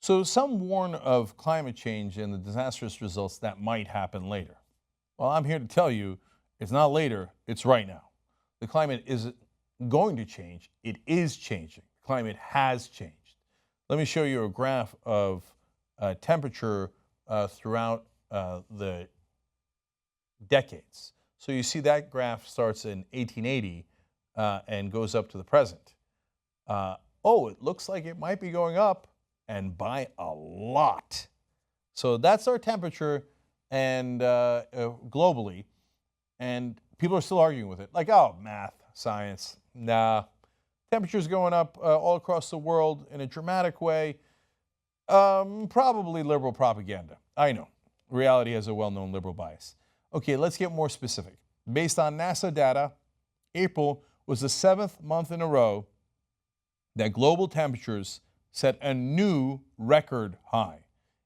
So some warn of climate change and the disastrous results that might happen later. Well, I'm here to tell you it's not later, it's right now. The climate isn't going to change, it is changing. The climate has changed. Let me show you a graph of temperature throughout the decades. So you see that graph starts in 1880 and goes up to the present. Oh, it looks like it might be going up, and by a lot. So that's our temperature and globally, and people are still arguing with it. Like, oh, math, science, nah. Temperature's going up all across the world in a dramatic way. Probably liberal propaganda. I know. Reality has a well-known liberal bias. Okay, let's get more specific. Based on NASA data, April was the 7th month in a row that global temperatures set a new record high.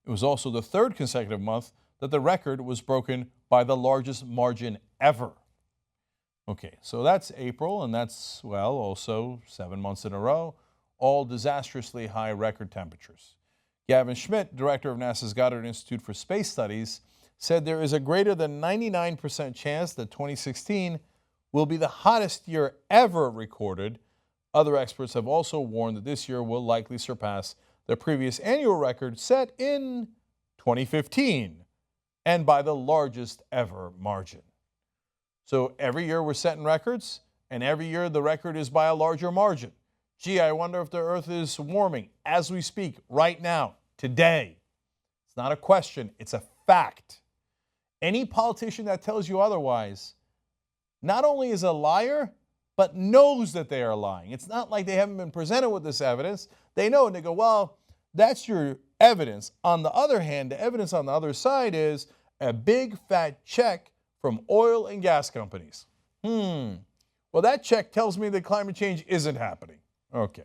It was also the 3rd consecutive month that the record was broken by the largest margin ever. Okay, so that's April, and that's, well, also 7 months in a row, all disastrously high record temperatures. Gavin Schmidt, director of NASA's Goddard Institute for Space Studies, said there is a greater than 99% chance that 2016 will be the hottest year ever recorded. Other experts have also warned that this year will likely surpass the previous annual record set in 2015, and by the largest ever margin. So every year we're setting records, and every year the record is by a larger margin. Gee, I wonder if the Earth is warming as we speak, right now, today. It's not a question, it's a fact. Any politician that tells you otherwise not only is a liar, but knows that they are lying. It's not like they haven't been presented with this evidence. They know, and they go, well, that's your evidence. On the other hand, the evidence on the other side is a big fat check from oil and gas companies. Well, that check tells me that climate change isn't happening. Okay.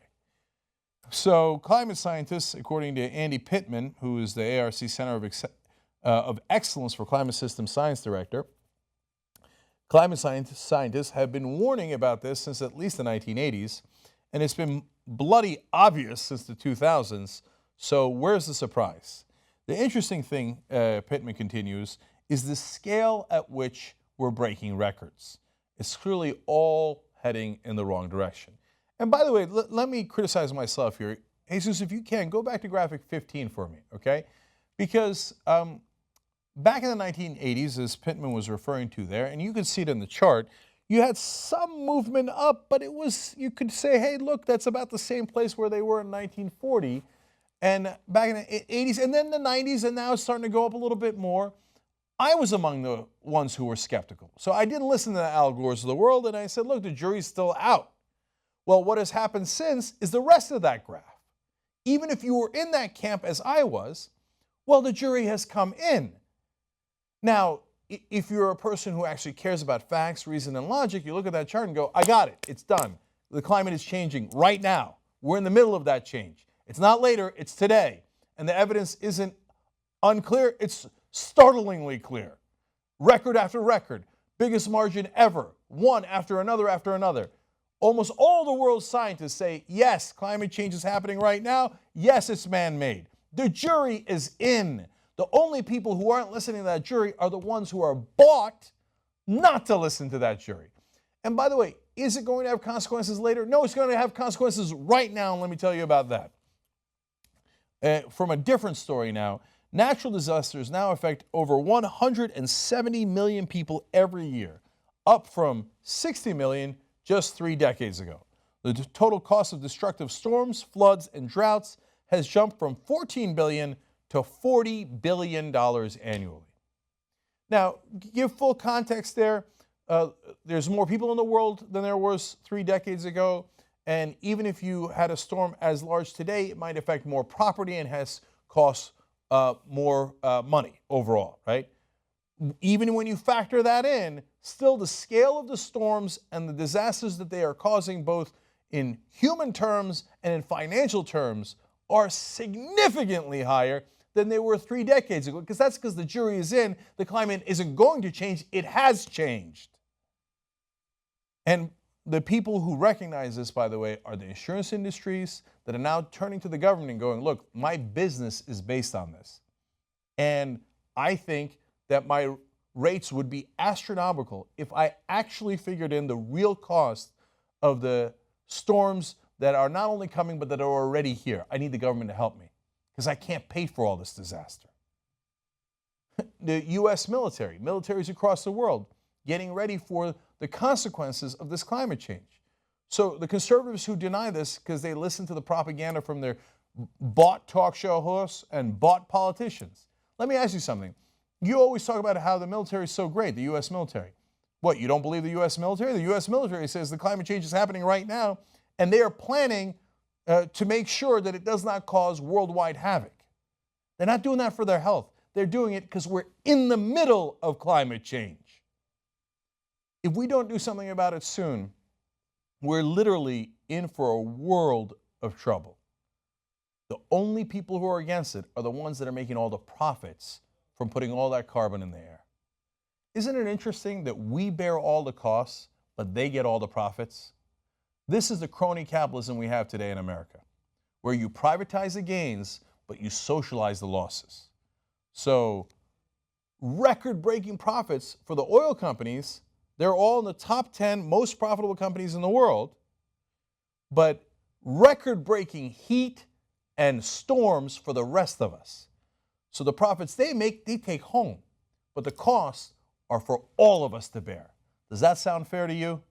So climate scientists, according to Andy Pittman, who is the ARC Center of Excellence for Climate System Science Director, climate scientists have been warning about this since at least the 1980s, and it's been bloody obvious since the 2000s, so where's the surprise? The interesting thing, Pittman continues, is the scale at which we're breaking records. It's clearly all heading in the wrong direction. And by the way, let me criticize myself here. Jesus, if you can, go back to graphic 15 for me, okay? Because back in the 1980s, as Pittman was referring to there, and you can see it in the chart, you had some movement up, but it was, you could say, hey, look, that's about the same place where they were in 1940, and back in the 80s, and then the 90s, and now it's starting to go up a little bit more. I was among the ones who were skeptical. So I didn't listen to the Al Gores of the world, and I said, look, the jury's still out. Well, what has happened since is the rest of that graph. Even if you were in that camp as I was, well, the jury has come in. Now, if you're a person who actually cares about facts, reason, and logic, you look at that chart and go, I got it, it's done. The climate is changing right now. We're in the middle of that change. It's not later, it's today. And the evidence isn't unclear, it's startlingly clear. Record after record, biggest margin ever, one after another after another. Almost all the world's scientists say, yes, climate change is happening right now. Yes, it's man-made. The jury is in. The only people who aren't listening to that jury are the ones who are bought not to listen to that jury. And by the way, is it going to have consequences later? No, it's going to have consequences right now, and let me tell you about that. From a different story now, natural disasters now affect over 170 million people every year, up from 60 million just 3 decades ago. The total cost of destructive storms, floods, and droughts has jumped from $14 billion to $40 billion annually. Now, give full context there, there's more people in the world than there was 3 decades ago, and even if you had a storm as large today, it might affect more property and has cost more money overall, right? Even when you factor that in, still the scale of the storms and the disasters that they are causing, both in human terms and in financial terms, are significantly higher than they were 3 decades ago, because that's because the jury is in. The climate isn't going to change, it has changed. And the people who recognize this, by the way, are the insurance industries that are now turning to the government and going, look, my business is based on this. And I think that my rates would be astronomical if I actually figured in the real cost of the storms that are not only coming, but that are already here. I need the government to help me because I can't pay for all this disaster. The U.S. militaries across the world, getting ready for the consequences of this climate change. So the conservatives who deny this because they listen to the propaganda from their bought talk show hosts and bought politicians. Let me ask you something. You always talk about how the military is so great, the U.S. military. What, you don't believe the U.S. military? The U.S. military says the climate change is happening right now, and they are planning to make sure that it does not cause worldwide havoc. They're not doing that for their health. They're doing it because we're in the middle of climate change. If we don't do something about it soon, we're literally in for a world of trouble. The only people who are against it are the ones that are making all the profits from putting all that carbon in the air. Isn't it interesting that we bear all the costs, but they get all the profits? This is the crony capitalism we have today in America, where you privatize the gains, but you socialize the losses. So, record-breaking profits for the oil companies. They're all in the top 10 most profitable companies in the world, but record-breaking heat and storms for the rest of us. So the profits they make, they take home, but the costs are for all of us to bear. Does that sound fair to you?